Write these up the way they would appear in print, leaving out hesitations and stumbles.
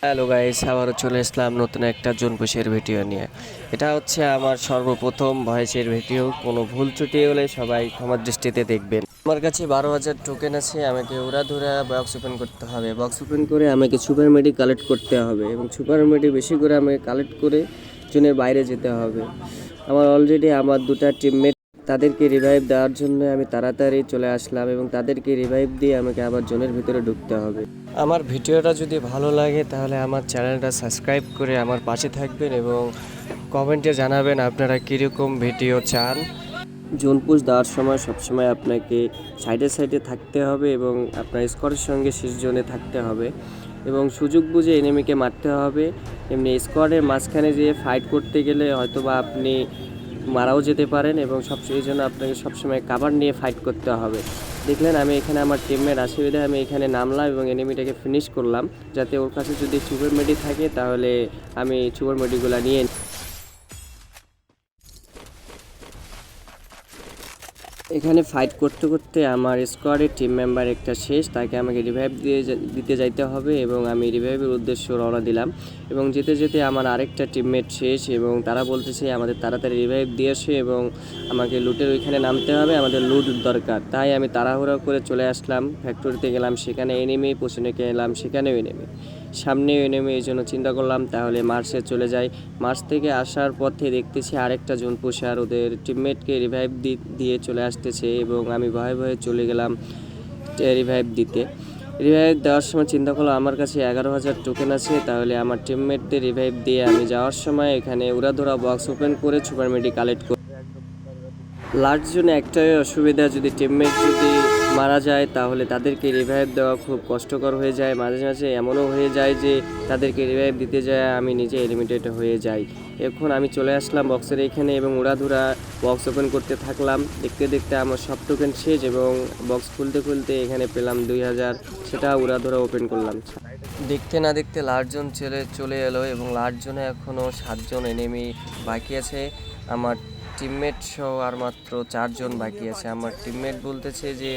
Hello guys, আবারও চলে আসলাম নতুন একটা জোন পুশের ভিডিও নিয়ে। এটা হচ্ছে আমার সর্বপ্রথম ভয়েসের ভিডিও। কোনো ভুল ত্রুটি হলে সবাই ক্ষমার দৃষ্টিতে দেখবেন। আমার কাছে 12,000 টোকেন আছে। আমাকে উড়াধুরা বক্স ওপেন করতে হবে। বক্স ওপেন করে আমাকে সুপার মেডি কালেক্ট করতে হবে এবং সুপার মেডি বেশি করে আমাকে কালেক্ট করে জোনের বাইরে যেতে হবে। আমার অলরেডি আমার দুটা টিমমেট, তাদেরকে রিভাইভ দেওয়ার জন্য আমি তাড়াতাড়ি চলে আসলাম এবং তাদেরকে রিভাইভ দিয়ে আমাকে আবার জোনের ভিতরে ঢুকতে হবে। আমার ভিডিওটা যদি ভালো লাগে তাহলে আমার চ্যানেলটা সাবস্ক্রাইব করে আমার পাশে থাকবেন এবং কমেন্টে জানাবেন আপনারা কীরকম ভিডিও চান। জোন পুশ দেওয়ার সময় সবসময় আপনাকে সাইডে সাইডে থাকতে হবে এবং আপনার স্কোয়ারের সঙ্গে শেষ জোনে থাকতে হবে এবং সুযোগ বুঝে এনিমিকে মারতে হবে। এমনি স্কোয়াডের মাঝখানে যেয়ে ফাইট করতে গেলে হয়তোবা আপনি মারাও যেতে পারেন এবং এই জন্য আপনাকে সবসময় কাভার নিয়ে ফাইট করতে হবে। দেখলেন আমি এখানে আমার টিমমেট আসে বিধায় আমি এখানে নামলাম এবং এনিমিটাকে ফিনিশ করলাম, যাতে ওর কাছে যদি সুপার মেডি থাকে তাহলে আমি সুপার মেডিগুলো নিয়ে এখানে ফাইট করতে করতে আমার স্কোয়াডের টিম মেম্বার একটা শেষ, তাকে আমাকে রিভাইভ দিতে যাইতে হবে এবং আমি রিভাইভের উদ্দেশ্য রওনা দিলাম এবং যেতে যেতে আমার আরেকটা টিমমেট শেষ এবং তারা বলতেছে আমাদের তাড়াতাড়ি রিভাইভ দিয়ে আসে এবং আমাকে লুটের ওইখানে নামতে হবে, আমাদের লুট দরকার। তাই আমি তাড়াহুড়ো করে চলে আসলাম ফ্যাক্টরিতে, গেলাম সেখানে এনিমি, পেছনে গেলাম সেখানেও এনিমি, সামনেও এনিমি। এই জন্য চিন্তা করলাম তাহলে মার্চে চলে যাই। মার্চ থেকে আসার পথে দেখতেছি আরেকটা জোন পুশার ওদের টিমমেটকে রিভাইভ দিয়ে চলে আসতেছে এবং আমি ভয়ে ভয়ে চলে গেলাম রিভাইভ দিতে। রিভাইভ দেওয়ার সময় চিন্তা করলাম আমার কাছে 11,000 টোকেন আছে, তাহলে আমার টিমমেটদের রিভাইভ দিয়ে আমি যাওয়ার সময় এখানে উড়াধুরা বক্স ওপেন করে সুপার মেডি কালেক্ট করি। লাস্ট জন্য একটাই অসুবিধা, যদি টিমমেট যদি মারা যায় তাহলে তাদেরকে রিভাইভ দেওয়া খুব কষ্টকর হয়ে যায়। মাঝে মাঝে এমনও হয়ে যায় যে তাদেরকে রিভাইভ দিতে যায় আমি নিজে এলিমিনেট হয়ে যাই। এখন আমি চলে আসলাম বক্সের এখানে এবং উড়াধুরা বক্স ওপেন করতে থাকলাম। দেখতে দেখতে আমার সব টোকেন শেষ এবং বক্স খুলতে খুলতে এখানে পেলাম 2,000, সেটা উড়াধুরা ওপেন করলাম। দেখতে না দেখতে লাস্ট জোন চলে এলো এবং লাস্ট জোনে এখনও 7জন এনিমি বাকি আছে। আমার টিমমেট সহ আর মাত্র 4জন বাকি আছে। আমার টিমমেট বলতেছে যে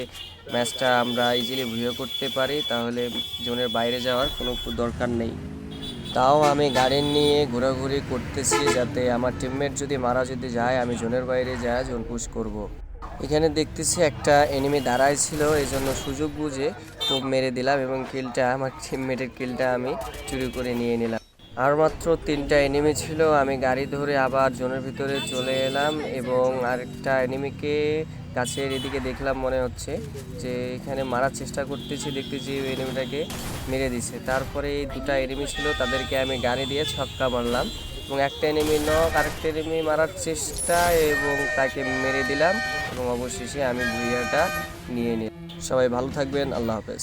ম্যাচটা আমরা ইজিলি ভিডিও করতে পারি, তাহলে জোনের বাইরে যাওয়ার কোনো দরকার নেই। তাও আমি গাড়ি নিয়ে ঘোরাঘুরি করতেছি, যাতে আমার টিমমেট যদি মারা যায় আমি জোনের বাইরে যাই জোন পুশ করব। এখানে দেখতেছি একটা এনিমি দাঁড়ায় ছিল, এই জন্য সুযোগ বুঝে খুব মেরে দিলাম এবং কিলটা, আমার টিমমেটের কিলটা আমি চুরি করে নিয়ে নিলাম। আর মাত্র 3টা এনিমি ছিল। আমি গাড়ি ধরে আবার জোনের ভিতরে চলে এলাম এবং আরেকটা এনিমিকে গাছের এদিকে দেখলাম, মনে হচ্ছে যে এখানে মারার চেষ্টা করতেছি, দেখতেছি এনিমিটাকে মেরে দিছে। তারপরে এই 2টা এনিমি ছিল, তাদেরকে আমি গাড়ি দিয়ে ছক্কা মারলাম এবং একটা এনিমি নক, আরেকটা এনিমি মারার চেষ্টা এবং তাকে মেরে দিলাম এবং অবশেষে আমি ভুইয়াটা নিয়ে নিই। সবাই ভালো থাকবেন, আল্লাহ হাফেজ।